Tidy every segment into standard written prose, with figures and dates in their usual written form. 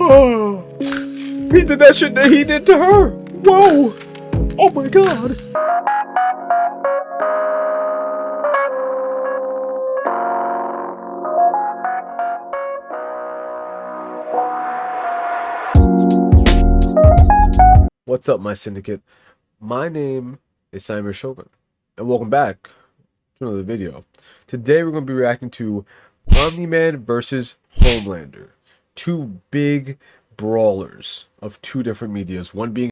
Oh, he did that shit that he did to her. Whoa. Oh my god. What's up, my syndicate? My name is Saimir Shogun, and welcome back to another video. Today we're going to be reacting to Omni-Man versus Homelander. Two big brawlers of two different medias, one being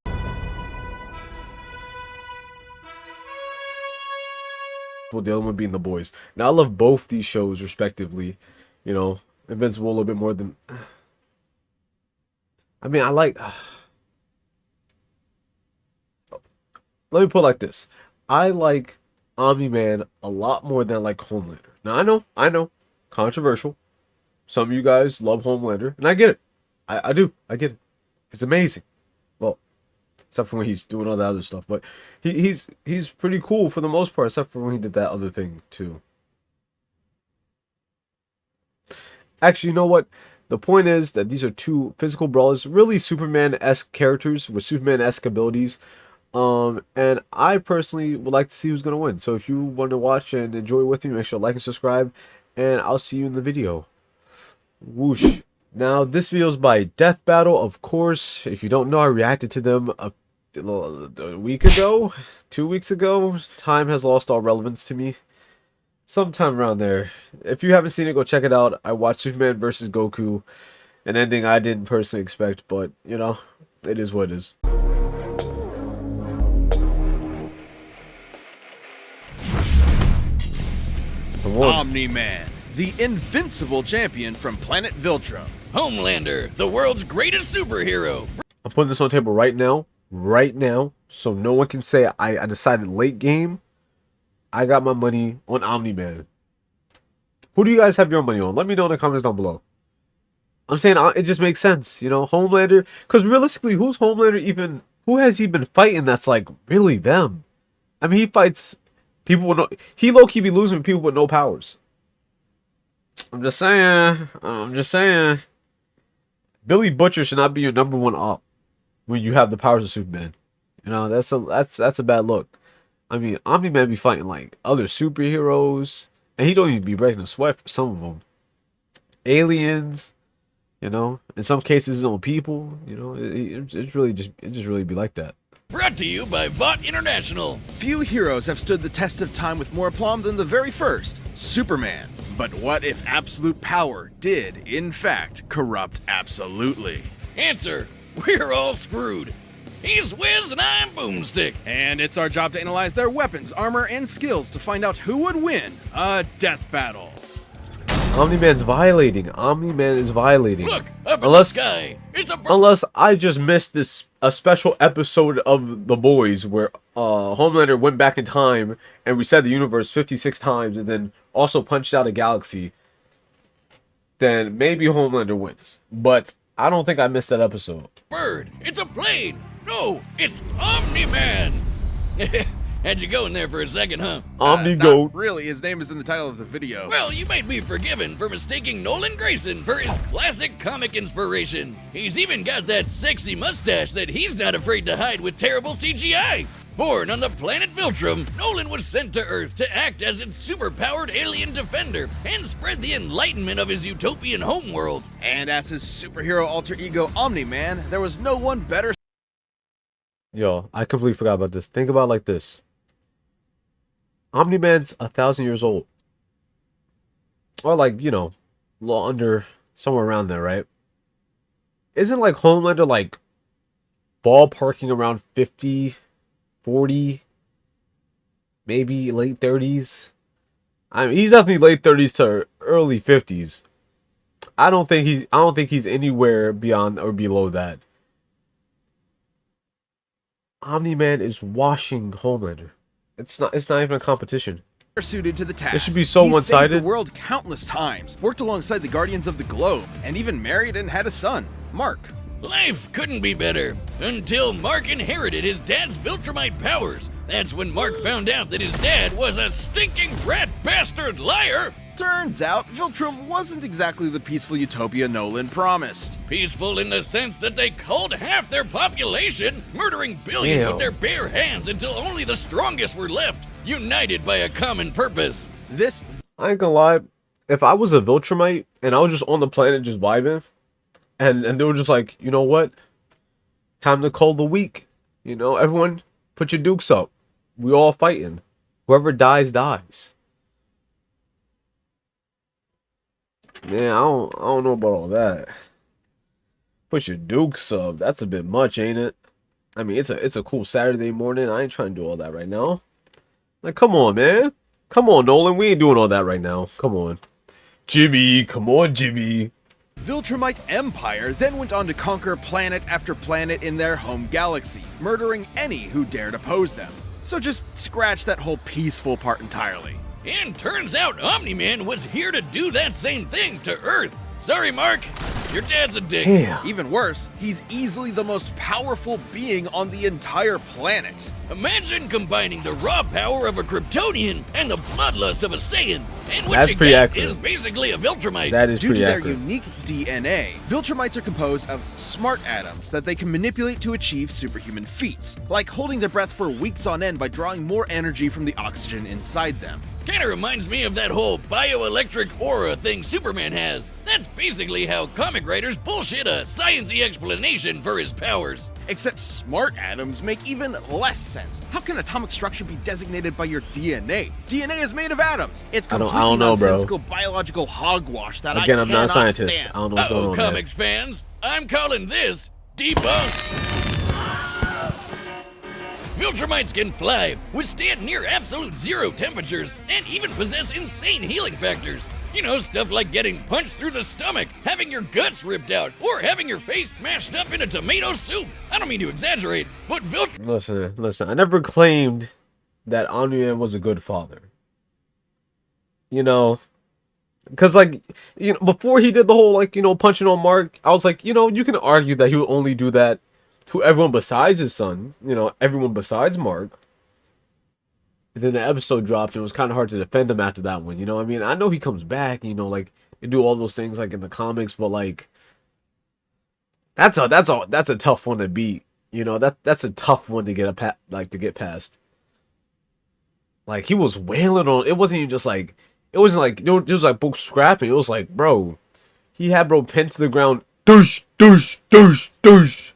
the other one being The Boys. Now, I love both these shows respectively. You know, Invincible a little bit more than... I mean, I like... Let me put it like this. I like Omni-Man a lot more than I like Homelander. Now, I know, controversial. Some of you guys love Homelander, and I get it. I do. I get it. It's amazing. Well, except for when he's doing all that other stuff. But he's pretty cool for the most part, except for when he did that other thing, too. Actually, you know what? The point is that these are two physical brawlers, really Superman-esque characters with Superman-esque abilities. And I personally would like to see who's going to win. So if you want to watch and enjoy with me, make sure to like and subscribe, and I'll see you in the video. Whoosh. Now, this video is by Death Battle, of course. If you don't know, I reacted to them a week ago, 2 weeks ago. Time has lost all relevance to me. Sometime around there. If you haven't seen it, go check it out. I watched Superman versus Goku, an ending I didn't personally expect, but, you know, it is what it is. Omni-Man, the invincible champion from planet Viltrum. Homelander, the world's greatest superhero. I'm putting this on the table right now, so no one can say I decided late game. I got my money on Omni-Man. Who do you guys have your money on? Let me know in the comments down below. I'm saying it just makes sense, you know, Homelander, because realistically, who's Homelander even, who has he been fighting that's like really them? I mean, he fights people with no, he low-key be losing people with no powers. I'm just saying. Billy Butcher should not be your #1 op when you have the powers of Superman. You know, that's a bad look. I mean, Omni-Man be fighting like other superheroes, and he don't even be breaking a sweat for some of them. Aliens, you know, in some cases his own people. You know, it just really be like that. Brought to you by Vought International. Few heroes have stood the test of time with more aplomb than the very first, Superman. But what if absolute power did, in fact, corrupt absolutely? Answer, we're all screwed. He's Wiz and I'm Boomstick. And it's our job to analyze their weapons, armor, and skills to find out who would win a death battle. Omni-Man's violating. Omni-Man is violating. Look, up in the sky. It's a unless I just missed a special episode of The Boys where Homelander went back in time and reset the universe 56 times and then also punched out a galaxy. Then maybe Homelander wins. But I don't think I missed that episode. Bird. It's a plane. No, it's Omni-Man. Had you going there for a second, huh? Omni-Goat. Really, his name is in the title of the video. Well, you might be forgiven for mistaking Nolan Grayson for his classic comic inspiration. He's even got that sexy mustache that he's not afraid to hide with terrible CGI. Born on the planet Viltrum, Nolan was sent to Earth to act as its super-powered alien defender and spread the enlightenment of his utopian homeworld. And as his superhero alter ego Omni-Man, there was no one better. Yo, I completely forgot about this. Think about it like this. Omni-Man's 1,000 years old. Or like, you know, a little under, somewhere around there, right? Isn't like Homelander like ballparking around 50, 40, maybe late 30s? I mean, he's definitely late 30s to early 50s. I don't think he's anywhere beyond or below that. Omni-Man is washing Homelander. It's not even a competition. Suited to the task. It should be so one-sided. He saved the world countless times, worked alongside the Guardians of the Globe, and even married and had a son, Mark. Life couldn't be better until Mark inherited his dad's Viltrumite powers. That's when Mark found out that his dad was a stinking rat bastard liar. Turns out, Viltrum wasn't exactly the peaceful utopia Nolan promised. Peaceful in the sense that they culled half their population, murdering billions with their bare hands until only the strongest were left, united by a common purpose. This I ain't gonna lie. If I was a Viltrumite and I was just on the planet just vibing, and they were just like, you know what? Time to call the weak. You know, everyone put your dukes up. We all fighting. Whoever dies, dies. Man, I don't know about all that. Put your dukes up. That's a bit much, ain't it? I mean, it's a cool Saturday morning. I ain't trying to do all that right now. Like, come on, man. Come on, Nolan. We ain't doing all that right now. Come on. Jimmy, come on, Jimmy. Viltrumite Empire then went on to conquer planet after planet in their home galaxy, murdering any who dared oppose them. So just scratch that whole peaceful part entirely. And turns out Omni-Man was here to do that same thing to Earth. Sorry, Mark. Your dad's a dick. Damn. Even worse, he's easily the most powerful being on the entire planet. Imagine combining the raw power of a Kryptonian and the bloodlust of a Saiyan. And what That's you pretty get accurate. is basically a Viltrumite. That is Due to pretty their accurate. unique DNA, Viltrumites are composed of smart atoms that they can manipulate to achieve superhuman feats, like holding their breath for weeks on end by drawing more energy from the oxygen inside them. Kinda reminds me of that whole bioelectric aura thing Superman has. That's basically how comic writers bullshit a science-y explanation for his powers. Except smart atoms make even less sense. How can atomic structure be designated by your DNA? DNA is made of atoms. It's I completely don't know, bro. nonsensical biological hogwash that Again, I I'm cannot not a scientist. stand. I don't know what's going Uh-oh, on there. comics fans. I'm calling this debunked. Viltrumites can fly, withstand near absolute zero temperatures, and even possess insane healing factors. You know, stuff like getting punched through the stomach, having your guts ripped out, or having your face smashed up in a tomato soup. I don't mean to exaggerate, but Listen. I never claimed that Omni-Man was a good father. You know, because, like, you know, before he did the whole, like, you know, punching on Mark, I was like, you know, you can argue that he would only do that to everyone besides his son, you know, everyone besides Mark. And then the episode dropped, and it was kind of hard to defend him after that one, you know. I mean, I know he comes back, you know, like, they do all those things like in the comics, but like, that's a tough one to beat, you know. That's a tough one to get to get past. Like, he was wailing on. It wasn't even just like, it wasn't like, you know, just like both scrapping. It was like, bro, he had bro pinned to the ground, douche, douche, douche, douche.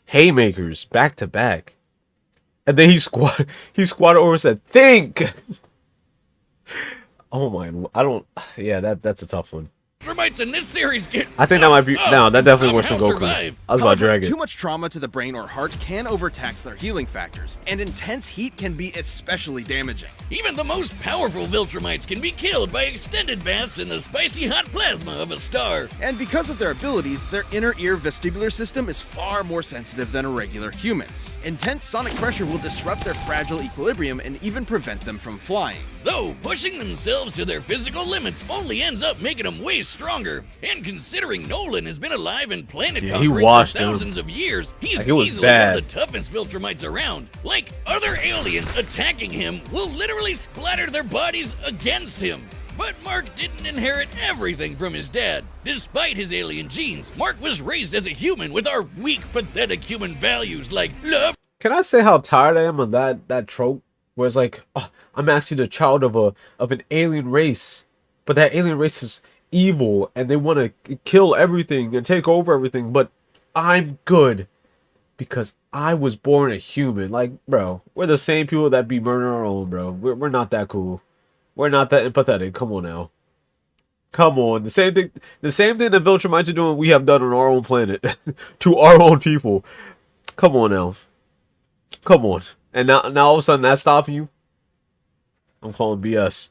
Haymakers back to back, and then he squatted over and said, "Think." Oh my! That's a tough one. Viltrumites in this series get. I think that might be no. That definitely worse than somehow Goku. survive. I was about to However, drag it. too much trauma to the brain or heart can overtax their healing factors, and intense heat can be especially damaging. Even the most powerful Viltrumites can be killed by extended baths in the spicy hot plasma of a star. And because of their abilities, their inner ear vestibular system is far more sensitive than a regular human's. Intense sonic pressure will disrupt their fragile equilibrium and even prevent them from flying. Though pushing themselves to their physical limits only ends up making them way stronger. And considering Nolan has been alive and planet Yeah, he conquering for washed them. thousands of years, he's Like, it was easily bad. one of the toughest Viltrumites around. Like, other aliens attacking him will literally splatter their bodies against him. But Mark didn't inherit everything from his dad. Despite his alien genes, Mark was raised as a human with our weak, pathetic human values like love. Can I say how tired I am of that trope where it's like, oh, I'm actually the child of an alien race, but that alien race is evil and they want to kill everything and take over everything, but I'm good because I was born a human. Like, bro, we're the same people that be murdering our own, bro. We're not that cool. We're not that empathetic. Come on now. Come on. The same thing that Viltrumites are doing, we have done on our own planet to our own people. Come on now. Come on. And now all of a sudden that's stopping you? I'm calling BS.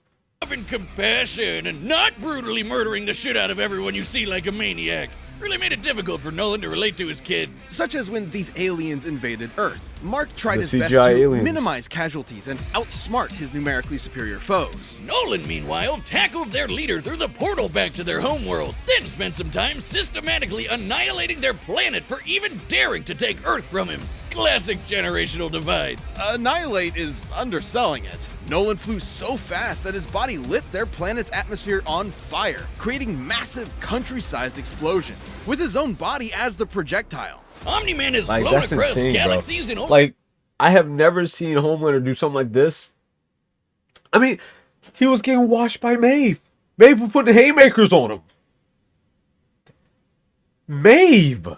And compassion and not brutally murdering the shit out of everyone you see like a maniac. Really made it difficult for Nolan to relate to his kid. Such as when these aliens invaded Earth. Mark tried The his best CGI to aliens. minimize casualties and outsmart his numerically superior foes. Nolan, meanwhile, tackled their leader through the portal back to their homeworld, then spent some time systematically annihilating their planet for even daring to take Earth from him. Classic generational divide. Annihilate is underselling it. Nolan flew so fast that his body lit their planet's atmosphere on fire, creating massive country-sized explosions, with his own body as the projectile. Omni-Man has Like, flown that's across insane, galaxies bro. and Like, I have never seen Homelander do something like this. I mean, he was getting washed by Maeve. Maeve was putting haymakers on him. Maeve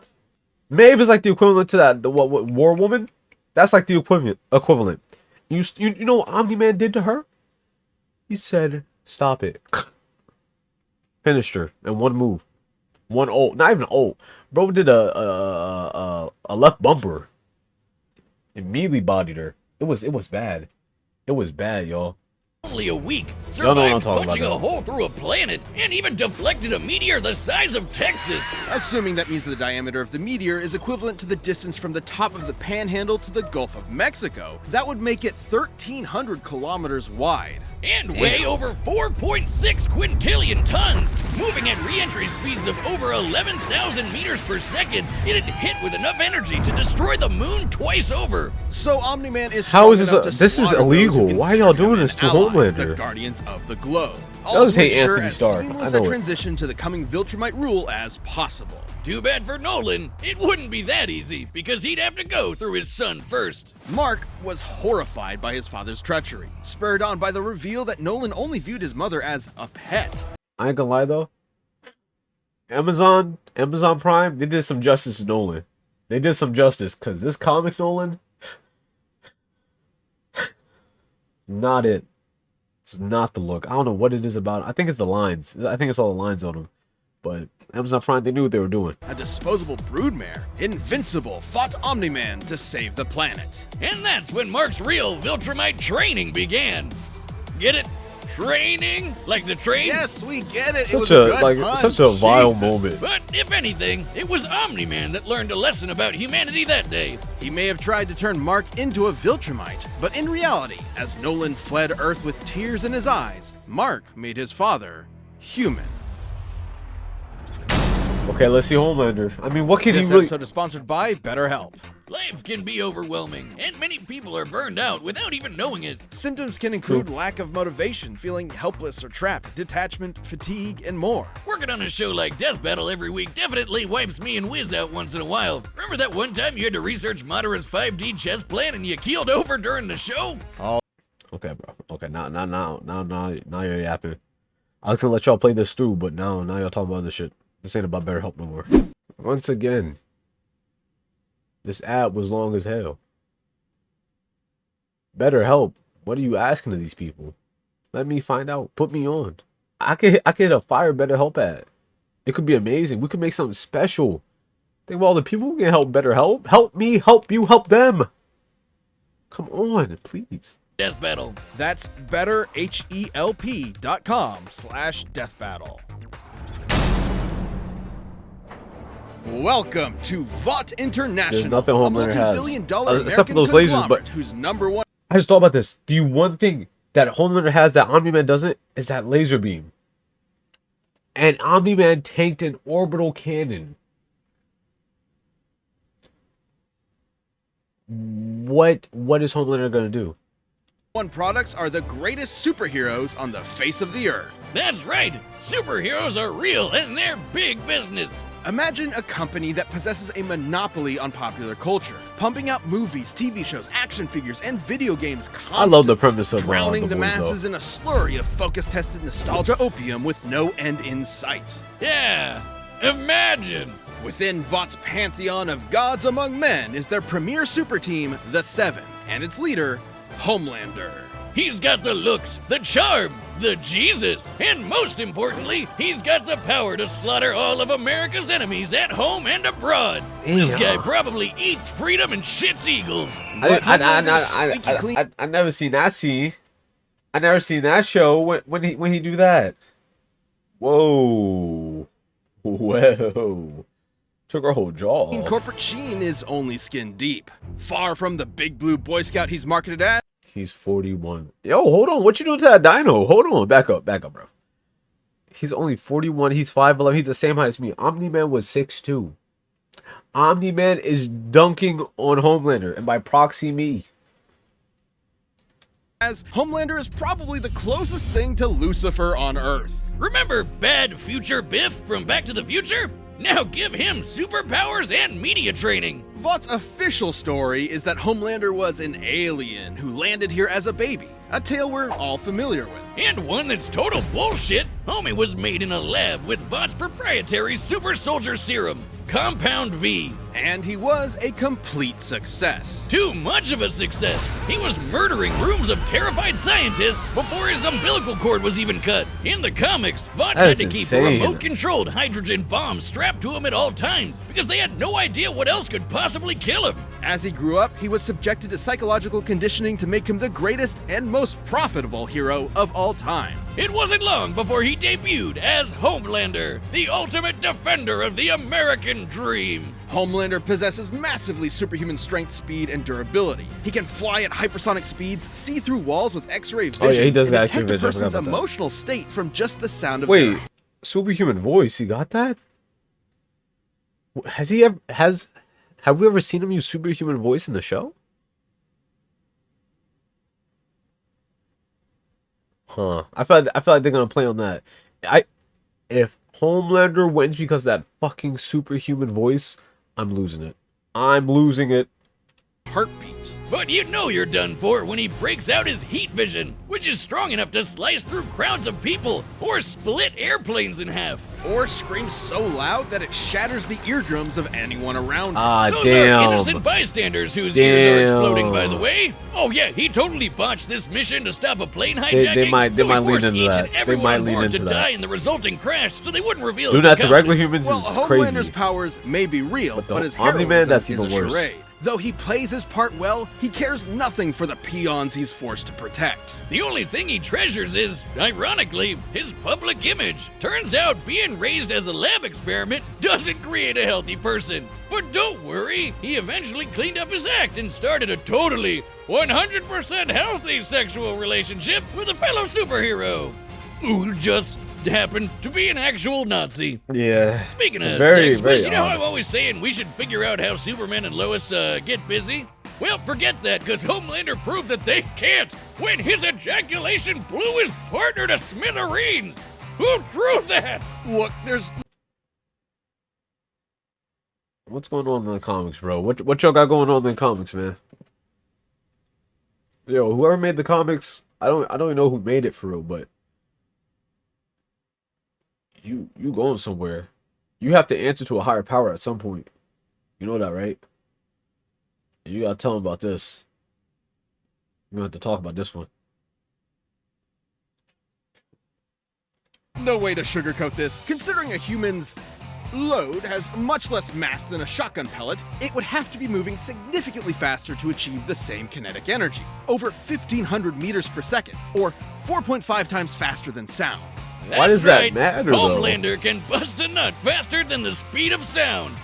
is like the equivalent to that what War Woman. That's like the equivalent. You know what Omni-Man did to her? He said, "Stop it." Finished her in one move, one ult. Not even an ult. Bro did a left bumper. Immediately bodied her. It was bad. It was bad, y'all. only a week, Y'all know what I'm survived talking punching about, a hole through a planet, and even deflected a meteor the size of Texas. Assuming that means the diameter of the meteor is equivalent to the distance from the top of the Panhandle to the Gulf of Mexico, that would make it 1,300 kilometers wide. And weigh over 4.6 quintillion tons. Moving at re-entry speeds of over 11,000 meters per second, it had hit with enough energy to destroy the moon twice over. So Omni-Man is How is strong this enough to this is slaughter those illegal. who Why consider y'all him doing an this to ally, Homelander? The Guardians of the Globe. Does hate ensure Anthony as Stark. seamless I a know it. transition to the coming Viltrumite rule as possible. Too bad for Nolan, it wouldn't be that easy, because he'd have to go through his son first. Mark was horrified by his father's treachery, spurred on by the reveal that Nolan only viewed his mother as a pet. I ain't gonna lie though. Amazon Prime, they did some justice to Nolan. They did some justice because this comic Nolan, not it. It's not the look. I don't know what it is about. I think it's the lines. I think it's all the lines on them. But Amazon Prime, they knew what they were doing. A disposable broodmare, Invincible, fought Omni-Man to save the planet. And that's when Mark's real Viltrumite training began. Get it? Training? Like the train? Yes, we get it. It Such was a a good pun. such a vile Jesus. moment. But if anything, it was Omni-Man that learned a lesson about humanity that day. He may have tried to turn Mark into a Viltrumite, but in reality, as Nolan fled Earth with tears in his eyes, Mark made his father human. Okay, let's see Homelander. I mean, what can he This really? episode is sponsored by BetterHelp. Life can be overwhelming, and many people are burned out without even knowing it. Symptoms can include lack of motivation, feeling helpless or trapped, detachment, fatigue, and more. Working on a show like Death Battle every week definitely wipes me and Wiz out once in a while. Remember that one time you had to research Madara's 5D chess plan and you keeled over during the show? Okay, bro. Okay, now you're yapping. I was gonna let y'all play this through, but now y'all talking about other shit. This ain't about BetterHelp no more. Once again, this ad was long as hell. BetterHelp. What are you asking of these people? Let me find out. Put me on. I could hit a fire BetterHelp ad. It could be amazing. We could make something special. Think about all the people who can help BetterHelp. Help me, help you, help them. Come on, please. Death Battle. That's betterhelp.com/deathbattle. Welcome to Vought International, There's nothing a Homelander has. multi-billion-dollar American Except for those lasers, conglomerate but whose number one I just thought about this. The one thing that Homelander has that Omni-Man doesn't is that laser beam. And Omni-Man tanked an orbital cannon. What is Homelander gonna do? products are the greatest superheroes on the face of the earth. That's right! Superheroes are real and they're big business! Imagine a company that possesses a monopoly on popular culture, pumping out movies, TV shows, action figures, and video games constantly. I love the premise of drowning the Boys, masses though. in a slurry of focus-tested nostalgia opium with no end in sight. Yeah! Imagine! Within Vought's pantheon of gods among men is their premier super team, the Seven, and its leader, Homelander. He's got the looks, the charm, the Jesus, and most importantly, he's got the power to slaughter all of America's enemies at home and abroad. This guy probably eats freedom and shits eagles. I never seen that scene. I never seen that show when he do that. Whoa. Took her whole jaw off. Corporate Sheen is only skin deep. Far from the big blue Boy Scout he's marketed as. He's 41. Yo, hold on. What you doing to that dino? Hold on. Back up, bro. He's only 41. He's 5'11. He's the same height as me. Omni-Man was 6'2". Omni-Man is dunking on Homelander, and by proxy, me. As Homelander is probably the closest thing to Lucifer on Earth. Remember Bad Future Biff from Back to the Future? Now give him superpowers and media training. Vought's official story is that Homelander was an alien who landed here as a baby, a tale we're all familiar with. And one that's total bullshit. Homie was made in a lab with Vought's proprietary super soldier serum, Compound V. And he was a complete success. Too much of a success. He was murdering rooms of terrified scientists before his umbilical cord was even cut. In the comics, Vought That had is to keep a insane. remote-controlled hydrogen bomb strapped to him at all times because they had no idea what else could possibly kill him. As he grew up, he was subjected to psychological conditioning to make him the greatest and most profitable hero of all time. It wasn't long before he debuted as Homelander, the ultimate defender of the American dream. Homelander possesses massively superhuman strength, speed, and durability. He can fly at hypersonic speeds, see through walls with X-ray vision, Oh, yeah, he does and got detect X-ray a vision. I person's forgot about that. emotional state from just the sound of Wait, their... superhuman voice. He got that? Has he ever? Have we ever seen him use superhuman voice in the show? Huh. I feel like they're gonna play on that. If Homelander wins because of that fucking superhuman voice, I'm losing it. I'm losing it. heartbeat. But you know you're done for when he breaks out his heat vision, which is strong enough to slice through crowds of people or split airplanes in half. Or screams so loud that it shatters the eardrums of anyone around him. Ah, Those damn. are innocent bystanders whose ears are exploding, by Damn. the way. Oh yeah, he totally botched this mission to stop a plane hijacking. They might so he lean forced into each that. and They everyone might on lean board into to that. die in the resulting crash, so they wouldn't reveal Doing his that to regular accomplishment. humans Well, is Homelander's crazy. powers may be real, But the but his Omni-Man, heroism that's is even a worse. charade. Though he plays his part well, he cares nothing for the peons he's forced to protect. The only thing he treasures is, ironically, his public image. Turns out being raised as a lab experiment doesn't create a healthy person. But don't worry, he eventually cleaned up his act and started a totally 100% healthy sexual relationship with a fellow superhero who just happened to be an actual Nazi. Yeah. Speaking of Very, sex, very but you know how odd. I'm always saying we should figure out how Superman and Lois get busy? Well, forget that, because Homelander proved that they can't when his ejaculation blew his partner to smithereens. Who drew that? Look, there's What's going on in the comics, bro? What y'all got going on in the comics, man? Yo, whoever made the comics, I don't even know who made it for real, but you going somewhere. You have to answer to a higher power at some point. You know that, right? You gotta tell them about this. You don't have to talk about this one. no way to sugarcoat this. Considering a human's load has much less mass than a shotgun pellet, it would have to be moving significantly faster to achieve the same kinetic energy, over 1,500 meters per second, or 4.5 times faster than sound. Why That's does that right. matter, though? Homelander can bust a nut faster than the speed of sound.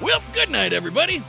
Well, good night, everybody.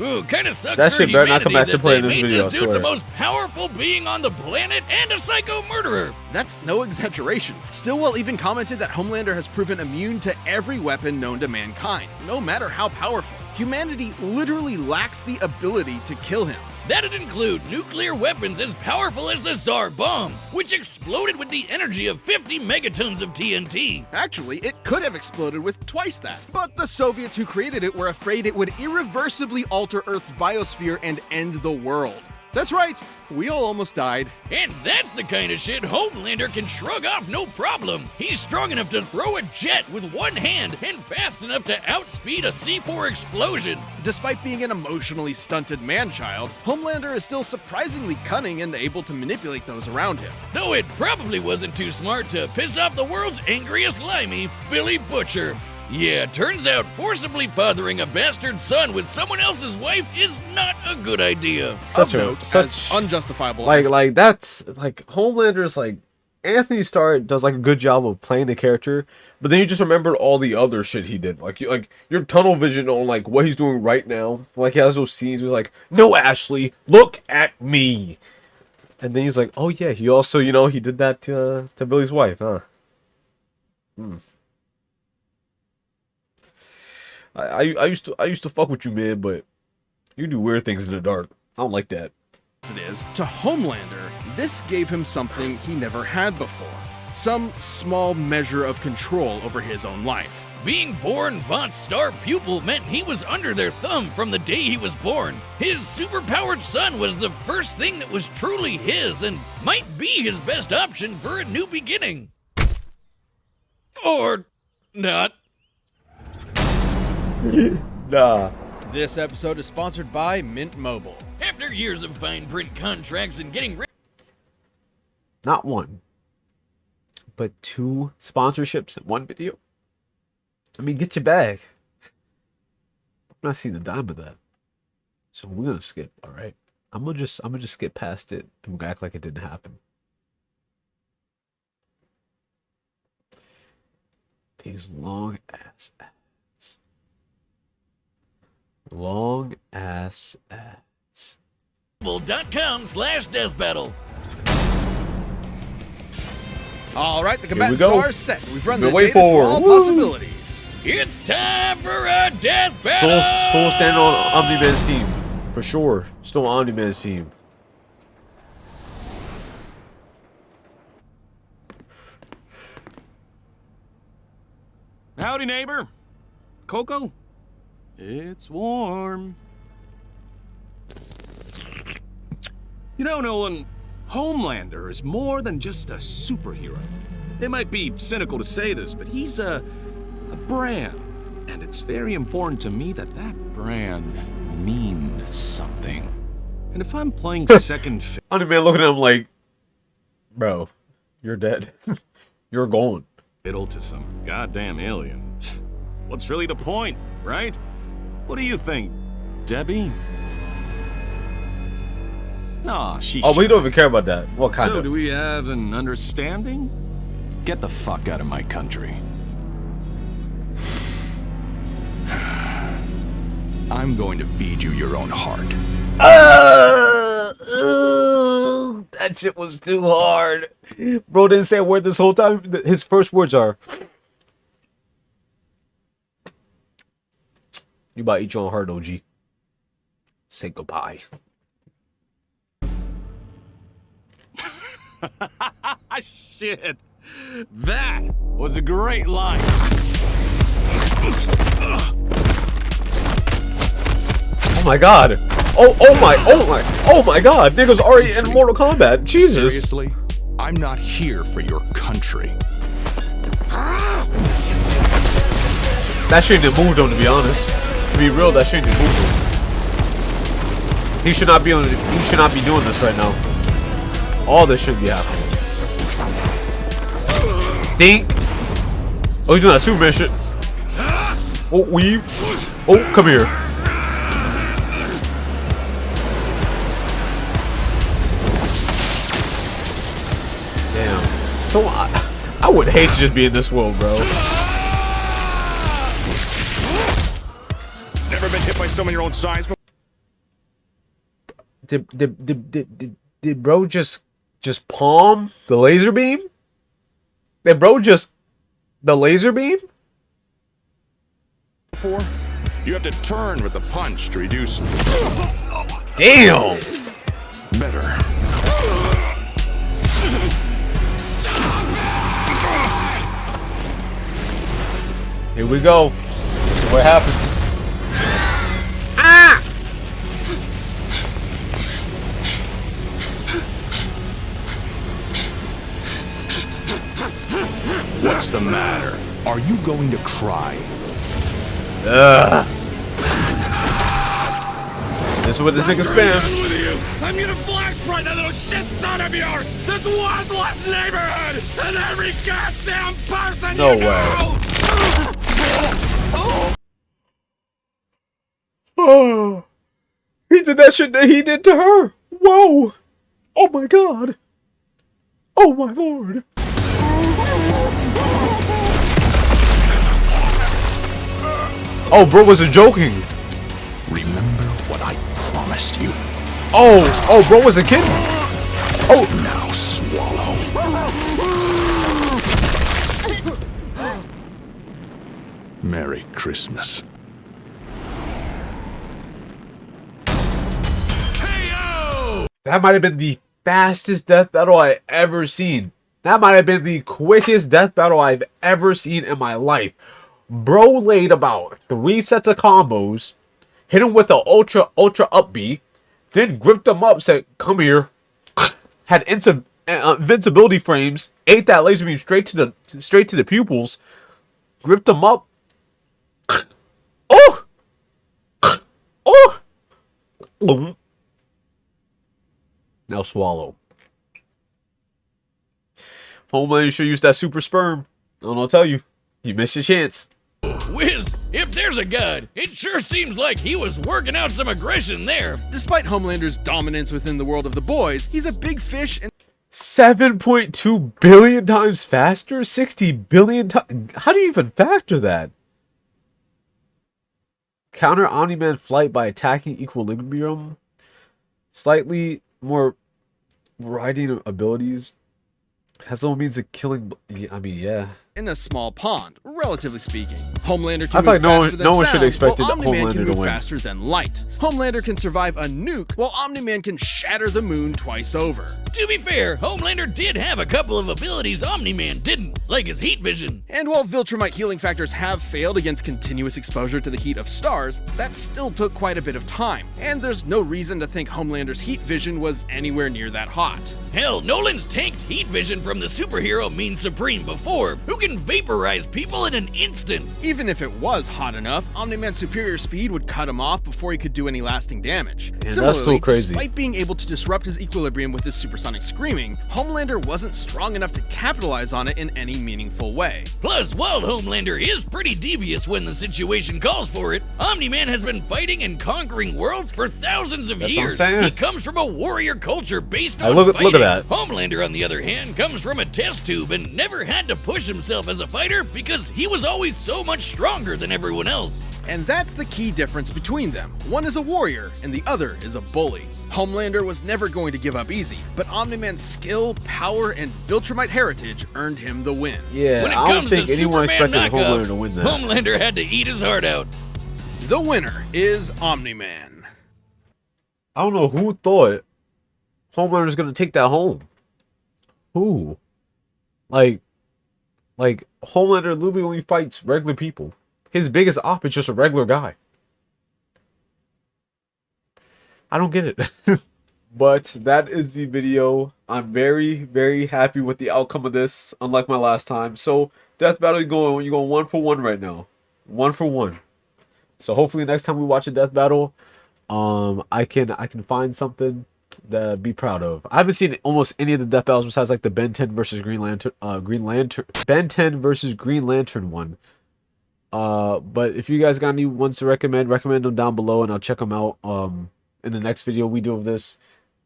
Ooh, kind of sucks That for shit better not come humanity back to play in that this they made video, I this dude swear. the most powerful being on the planet and a psycho murderer. That's no exaggeration. Stillwell even commented that Homelander has proven immune to every weapon known to mankind, no matter how powerful. Humanity literally lacks the ability to kill him. That'd include nuclear weapons as powerful as the Tsar bomb, which exploded with the energy of 50 megatons of TNT. Actually, it could have exploded with twice that. But the Soviets who created it were afraid it would irreversibly alter Earth's biosphere and end the world. That's right, we all almost died. And that's the kind of shit Homelander can shrug off no problem. He's strong enough to throw a jet with one hand and fast enough to outspeed a C4 explosion. Despite being an emotionally stunted man-child, Homelander is still surprisingly cunning and able to manipulate those around him. Though it probably wasn't too smart to piss off the world's angriest limey, Billy Butcher. Yeah, turns out forcibly fathering a bastard son with someone else's wife is not a good idea. Of note, as unjustifiable as like that's like Homelander's like Anthony Starr does like a good job of playing the character, but then you just remembered all the other shit he did. Like your tunnel vision on like what he's doing right now. Like he has those scenes where he's like, "No, Ashley, look at me," and then he's like, "Oh yeah, he also he did that to Billy's wife, huh?" I used to fuck with you, man, but you do weird things in the dark. I don't like that. It is, to Homelander, this gave him something he never had before. Some small measure of control over his own life. Being born Vought's star pupil meant he was under their thumb from the day he was born. His superpowered son was the first thing that was truly his and might be his best option for a new beginning. Or not. Nah. This episode is sponsored by Mint Mobile. After years of fine print contracts and getting Not one, but 2 sponsorships in one video. I mean, get your bag. I'm not seeing the dime of that. So we're gonna skip, alright? I'm gonna just skip past it and we're gonna act like it didn't happen. These long ass ads. Long ass ads. .com/deathbattle. All right, the we combatants go. are set. We've run Been the waiting data for for. all Woo. possibilities. It's time for a death battle. Still standing on Omni-Man's team. For sure. Still on Omni-Man's team. Howdy, neighbor. Coco? It's warm. You know, Nolan, Homelander is more than just a superhero. It might be cynical to say this, but he's a brand. And it's very important to me that that brand means something. And if I'm playing second Omni-Man looking at him like, bro, you're dead. You're gone. fiddle to some goddamn alien, what's really the point, right? What do you think, Debbie? Nah, she. Oh, we don't even care about that. What kind So, of? do we have an understanding? Get the fuck out of my country. I'm going to feed you your own heart. That shit was too hard. Bro didn't say a word this whole time. His first words are, "You about to eat your own heart, OG. Say goodbye." Shit. That was a great line. Oh my god. Oh my god. Niggas already in Mortal Kombat. Jesus. Seriously? I'm not here for your country. That shouldn't have moved him, to be honest. To be real, that shouldn't have moved him. He should not be doing this right now. All this shouldn't be happening. Dink. Oh, he's doing that Superman shit. Oh, weave. Oh, come here. Damn. So I would hate to just be in this world, bro. Never been hit by someone your own size before? Did bro just palm the laser beam? Did bro just the laser beam? You have to turn with the punch to reduce. Damn. Better. Here we go. See what happens. What's the matter? Are you going to cry? This is what this nigga spams. I'm gonna blast right that little shit son of yours! This worthless neighborhood! And every goddamn person No you way. know! Oh, he did that shit that he did to her. Whoa. Oh my god. Oh my lord. Oh, bro wasn't joking. Remember what I promised you. Oh, bro wasn't kidding. Oh, Now swallow. Merry Christmas. That might have been the fastest death battle I ever seen. That might have been the quickest death battle I've ever seen in my life. Bro laid about 3 sets of combos, hit him with an ultra up B, then gripped him up, said, "Come here." Had invincibility frames, ate that laser beam straight to the pupils, gripped him up. Oh! Oh! Now swallow. Homelander should use that super sperm. I don't know what to tell you. You missed your chance. Wiz, if there's a god, it sure seems like he was working out some aggression there. Despite Homelander's dominance within the world of the boys, he's a big fish and 7.2 billion times faster? 60 billion times? How do you even factor that? Counter Omni-Man flight by attacking equilibrium. Slightly more riding abilities. Has no means of killing. I mean, yeah. in a small pond, relatively speaking. Homelander I can feel like move faster than no one should sound, expect while Omni-Man Homelander can to move win. faster than light. Homelander can survive a nuke, while Omni-Man can shatter the moon twice over. To be fair, Homelander did have a couple of abilities Omni-Man didn't, like his heat vision. And while Viltrumite healing factors have failed against continuous exposure to the heat of stars, that still took quite a bit of time, and there's no reason to think Homelander's heat vision was anywhere near that hot. Hell, Nolan's tanked heat vision from the superhero Mean Supreme before, who can vaporize people in an instant. Even if it was hot enough, Omni-Man's superior speed would cut him off before he could do any lasting damage. That's still crazy. Despite being able to disrupt his equilibrium with his supersonic screaming, Homelander wasn't strong enough to capitalize on it in any meaningful way. Plus, while Homelander is pretty devious when the situation calls for it, Omni-Man has been fighting and conquering worlds for thousands of That's what I'm years. saying. He comes from a warrior culture based Hey, on look at fighting. that. Homelander, on the other hand, comes from a test tube and never had to push himself as a fighter because he was always so much stronger than everyone else. And that's the key difference between them. One is a warrior, and the other is a bully. Homelander was never going to give up easy, but Omni-Man's skill, power, and Viltrumite heritage earned him the win. Yeah, When it I don't comes think to anyone Superman expected Homelander knockoffs, to win that. Homelander had to eat his heart out. The winner is Omni-Man. I don't know who thought Homelander was gonna take that home. Who? Like Homelander literally only fights regular people. His biggest op is just a regular guy. I don't get it. But that is the video. I'm very, very happy with the outcome of this, unlike my last time. So, Death Battle, you're going 1-for-1 right now. 1-for-1. So hopefully next time we watch a Death Battle, I can find something to be proud of. I haven't seen almost any of the Death Battles besides like the Ben 10 versus Green Lantern Ben 10 versus Green Lantern one. But if you guys got any ones to recommend them down below and I'll check them out in the next video we do of this.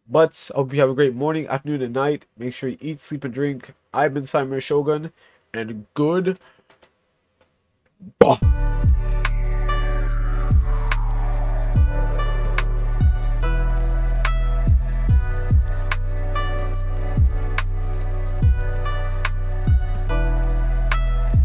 But I hope you have a great morning, afternoon, and night. Make sure you eat, sleep, and drink. I've been Saimir Shogun, and good.